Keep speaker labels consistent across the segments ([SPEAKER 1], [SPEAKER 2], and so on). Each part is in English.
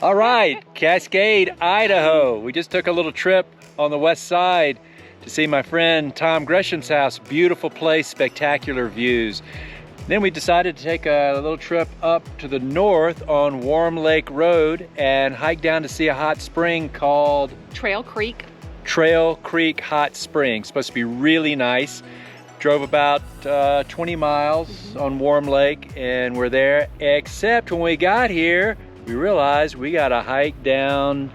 [SPEAKER 1] All right, Cascade, Idaho. We just took a little trip on the west side to see my friend Tom Gresham's house. Beautiful place, spectacular views. Then we decided to take a little trip up to the north on Warm Lake Road and hike down to see a hot spring called
[SPEAKER 2] Trail Creek.
[SPEAKER 1] Trail Creek Hot Spring. Supposed to be really nice. Drove about 20 miles on Warm Lake and we're there, except when we got here, we realized we gotta hike down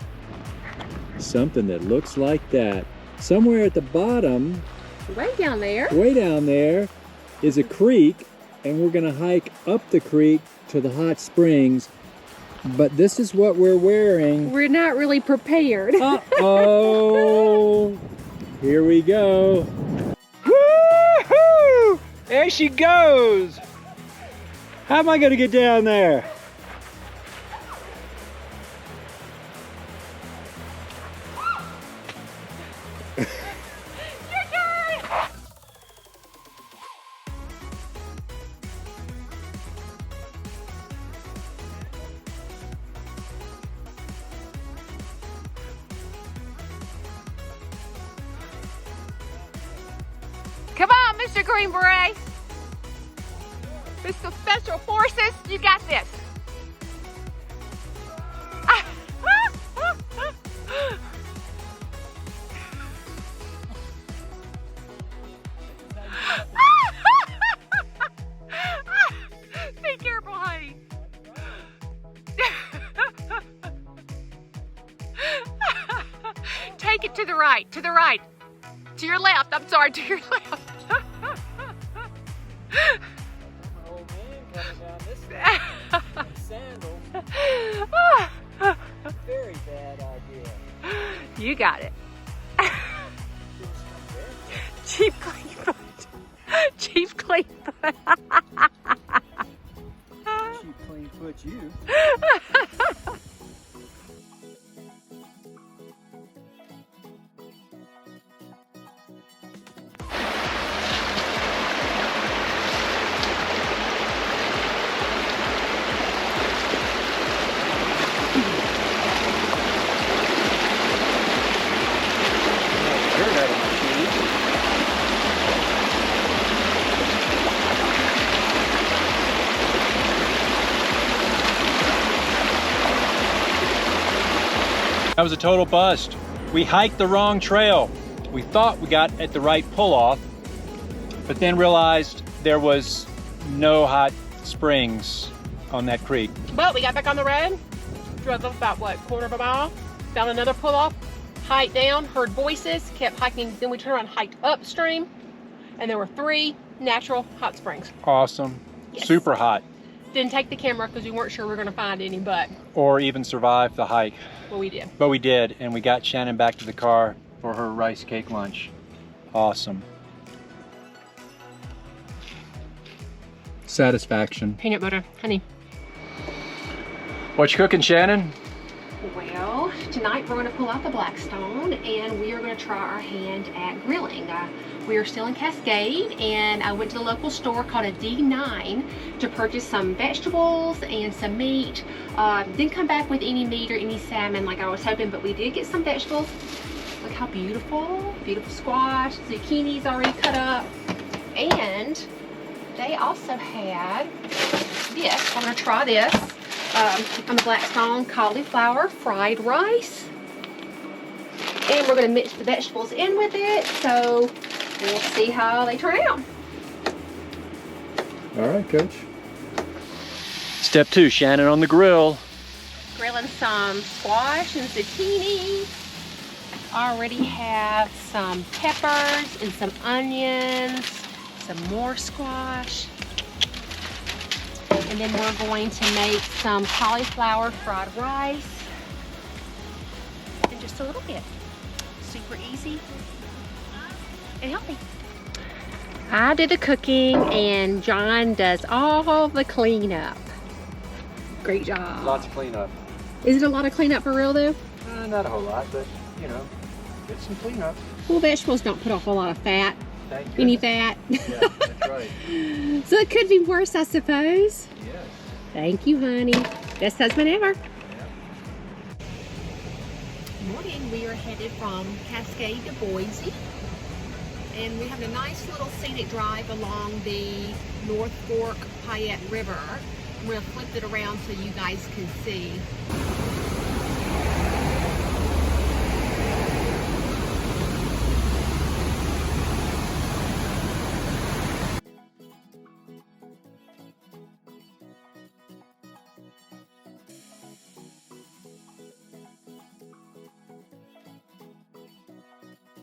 [SPEAKER 1] something that looks like that. Somewhere at the bottom,
[SPEAKER 2] Way down there.
[SPEAKER 1] is a creek, and we're gonna hike up the creek to the hot springs. But this is what we're wearing.
[SPEAKER 2] We're not really prepared.
[SPEAKER 1] Uh-oh! Here we go. Woo-hoo! There she goes! How am I gonna get down there?
[SPEAKER 2] Come on, Mr. Green Beret. Mr. Special Forces, you got this. Be careful, honey. Take it to the right, to the right. To your left, I'm sorry, to your left.
[SPEAKER 1] Old man coming down this sandals. Very bad idea.
[SPEAKER 2] You got it. Cheap clean foot. Cheap clean foot.
[SPEAKER 1] Cheap clean foot you. That was a total bust. We hiked the wrong trail. We thought we got at the right pull-off, but then realized there was no hot springs on that creek.
[SPEAKER 2] But we got back on the road, drove up about, what, quarter of a mile, found another pull-off, hiked down, heard voices, kept hiking, then we turned around and hiked upstream, and there were 3 natural hot springs.
[SPEAKER 1] Awesome.
[SPEAKER 2] Yes.
[SPEAKER 1] Super hot.
[SPEAKER 2] Didn't take the camera because we weren't sure we were going to find any, but
[SPEAKER 1] Or even survive the hike.
[SPEAKER 2] well, we did.
[SPEAKER 1] But we did, and we got Shannon back to the car for her rice cake lunch. Awesome. Satisfaction.
[SPEAKER 2] Peanut butter, honey.
[SPEAKER 1] What you cooking, Shannon?
[SPEAKER 2] Well, tonight we're going to pull out the Blackstone and we are going to try our hand at grilling. We are still in Cascade and I went to the local store called a D9 to purchase some vegetables and some meat. Didn't come back with any meat or any salmon like I was hoping, but we did get some vegetables. Look how beautiful. Beautiful squash, zucchini's already cut up. And they also had this. I'm going to try this. On the Blackstone cauliflower fried rice. And we're going to mix the vegetables in with it, so we'll see how they turn out.
[SPEAKER 1] All right, Coach. Step 2, Shannon on the grill.
[SPEAKER 2] Grilling some squash and zucchini. Already have some peppers and some onions, some more squash. And then we're going to make some cauliflower fried rice. And just a little bit. Super easy and healthy. I did the cooking and John does all the cleanup. Great job.
[SPEAKER 1] Lots of cleanup.
[SPEAKER 2] Is it a lot of cleanup for real though?
[SPEAKER 1] Not a whole lot, but you know, it's some cleanup.
[SPEAKER 2] Well, vegetables don't put off a lot of fat.
[SPEAKER 1] Thank
[SPEAKER 2] Any
[SPEAKER 1] goodness.
[SPEAKER 2] fat.
[SPEAKER 1] Yeah, that's right.
[SPEAKER 2] So it could be worse, I suppose.
[SPEAKER 1] Yes.
[SPEAKER 2] Thank you, honey. Best husband ever.
[SPEAKER 1] Yeah.
[SPEAKER 2] and we are headed from Cascade to Boise. And we have a nice little scenic drive along the North Fork Payette River. I'm going to flip it around so you guys can see.